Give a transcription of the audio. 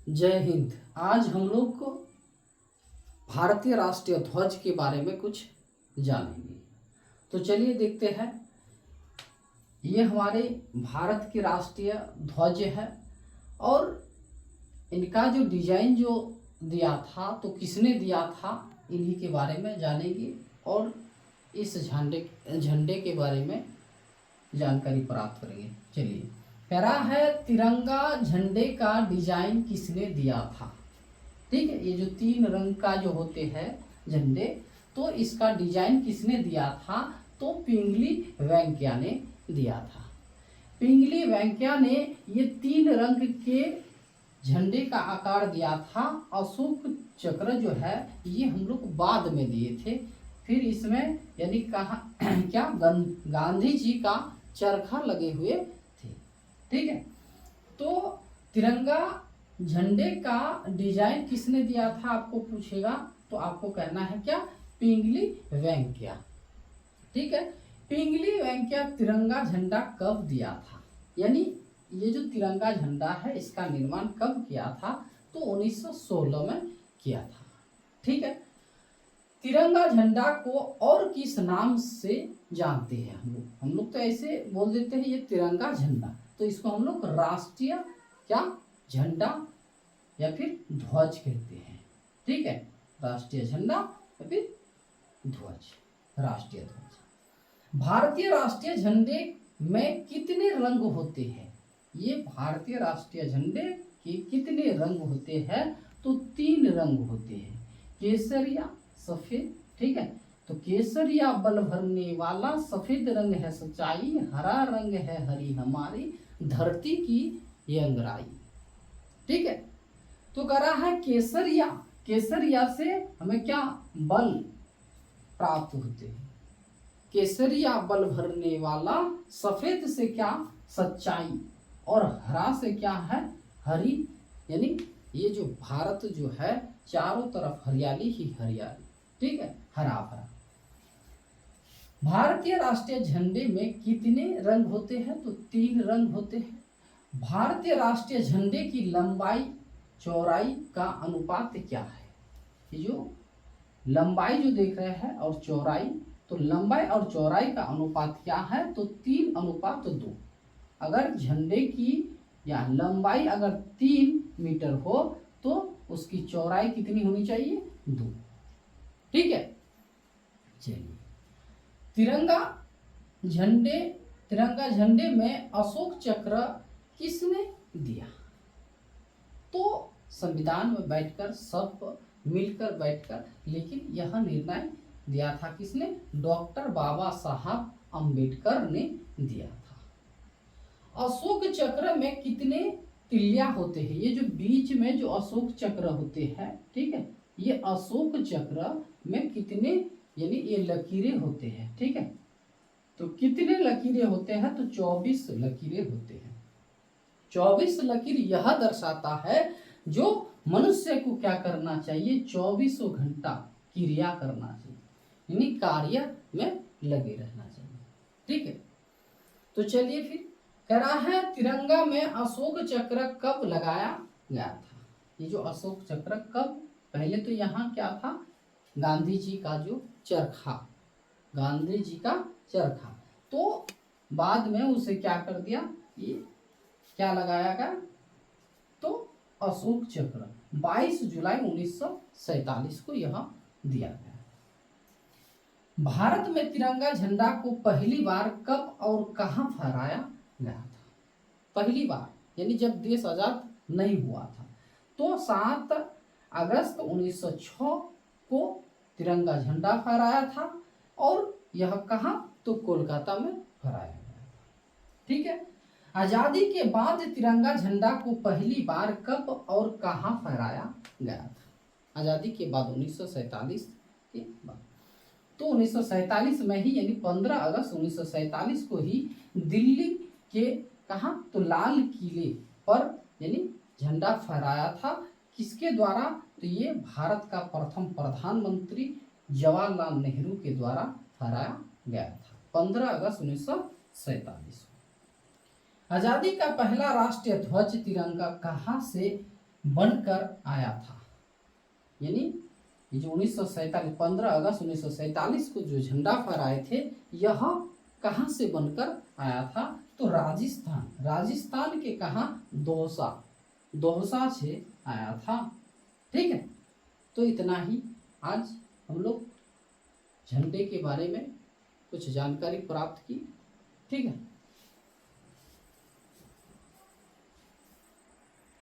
जय हिंद। आज हम लोग को भारतीय राष्ट्रीय ध्वज के बारे में कुछ जानेंगे। तो चलिए देखते हैं। ये हमारे भारत के राष्ट्रीय ध्वज है और इनका जो डिजाइन जो दिया था तो किसने दिया था, इन्हीं के बारे में जानेंगे और इस झंडे के बारे में जानकारी प्राप्त करेंगे। चलिए, कह रहा है तिरंगा झंडे का डिजाइन किसने दिया था। ठीक है, ये जो 3 रंग का जो होते हैं झंडे, तो इसका डिजाइन किसने दिया था, तो पिंगली वेंकैया ने दिया था। पिंगली वेंकैया ने ये 3 रंग के झंडे का आकार दिया था। अशोक चक्र जो है ये हम लोग बाद में दिए थे। फिर इसमें यानी कहा क्या गांधी जी का चरखा लगे हुए थे। ठीक है, तो तिरंगा झंडे का डिजाइन किसने दिया था आपको पूछेगा तो आपको कहना है क्या, पिंगली वेंकैया। ठीक है, पिंगली वेंकैया तिरंगा झंडा कब दिया था, यानी ये जो तिरंगा झंडा है इसका निर्माण कब किया था, तो 1916 में किया था। ठीक है, तिरंगा झंडा को और किस नाम से जानते हैं हम लोग तो ऐसे बोल देते हैं ये तिरंगा झंडा, तो इसको हम लोग राष्ट्रीय क्या झंडा या फिर ध्वज कहते हैं। ठीक है, राष्ट्रीय झंडा या फिर ध्वज, राष्ट्रीय ध्वज। भारतीय राष्ट्रीय झंडे में कितने रंग होते हैं, ये भारतीय राष्ट्रीय झंडे के कितने रंग होते हैं, तो 3 रंग होते हैं, केसरिया सफेद। ठीक है, तो केसरिया बल भरने वाला, सफेद रंग है सच्चाई, हरा रंग है हरी हमारी धरती की ये अंगराई। ठीक है, तो कह रहा है केसरिया, केसरिया से हमें क्या बल प्राप्त होते हैं, केसरिया बल भरने वाला, सफेद से क्या सच्चाई और हरा से क्या है हरी, यानी ये जो भारत जो है चारों तरफ हरियाली ही हरियाली। ठीक है, हरा भरा। भारतीय राष्ट्रीय झंडे में कितने रंग होते हैं, तो 3 रंग होते हैं। भारतीय राष्ट्रीय झंडे की लंबाई चौड़ाई का अनुपात क्या है, ये जो लंबाई जो देख रहे हैं और चौड़ाई, तो लंबाई और चौड़ाई का अनुपात क्या है, तो 3:2। अगर झंडे की या लंबाई अगर 3 मीटर हो तो उसकी चौड़ाई कितनी होनी चाहिए, 2। ठीक है, चलिए तिरंगा झंडे में अशोक चक्र किसने दिया, तो संविधान में बैठकर सब मिलकर बैठकर, लेकिन यह निर्णय दिया था किसने, डॉक्टर बाबा साहब अंबेडकर ने दिया था। अशोक चक्र में कितने तिलिया होते हैं, ये जो बीच में जो अशोक चक्र होते हैं, ठीक है, ये अशोक चक्र में कितने यानी ये लकीरें होते हैं। ठीक है, तो कितने लकीरें होते हैं, तो 24 लकीरें होते हैं। 24 लकीर यह दर्शाता है जो मनुष्य को क्या करना चाहिए, 24 घंटा क्रिया करना चाहिए, यानी कार्य में लगे रहना चाहिए। ठीक है, तो चलिए फिर कह रहा है तिरंगा में अशोक चक्र कब लगाया गया था, ये जो अशोक चक्र कब, पहले तो यहाँ क्या था, गांधी जी का जो चरखा, गांधी जी का चरखा, तो बाद में उसे क्या कर दिया, ये क्या लगाया गया, तो अशोक चक्र 22 जुलाई 1947 को यह दिया गया। भारत में तिरंगा झंडा को पहली बार कब और कहां फहराया गया था, पहली बार यानी जब देश आजाद नहीं हुआ था, तो 7 अगस्त 1906 को तिरंगा झंडा फहराया था और यह कहां, तो कोलकाता में फहराया गया था। ठीक है, आजादी के बाद तिरंगा झंडा को पहली बार कब और कहां फहराया गया था, आजादी के बाद 1947 के बाद, तो 1947 में ही यानी 15 अगस्त 1947 को ही दिल्ली के कहा, तो लाल किले पर यानी झंडा फहराया था, किसके द्वारा, तो ये भारत का प्रथम प्रधानमंत्री जवाहरलाल नेहरू के द्वारा फहराया गया था 15 अगस्त 1947 को। आजादी का पहला राष्ट्रीय ध्वज तिरंगा कहाँ से बनकर आया था। यानी ये जो 1947 15 अगस्त 1947 को जो झंडा फहराए थे, यह कहाँ से बनकर आया था? तो राजस्थान के कहाँ? दौसा से आया था। ठीक है, तो इतना ही आज हम लोग झंडे के बारे में कुछ जानकारी प्राप्त की। ठीक है।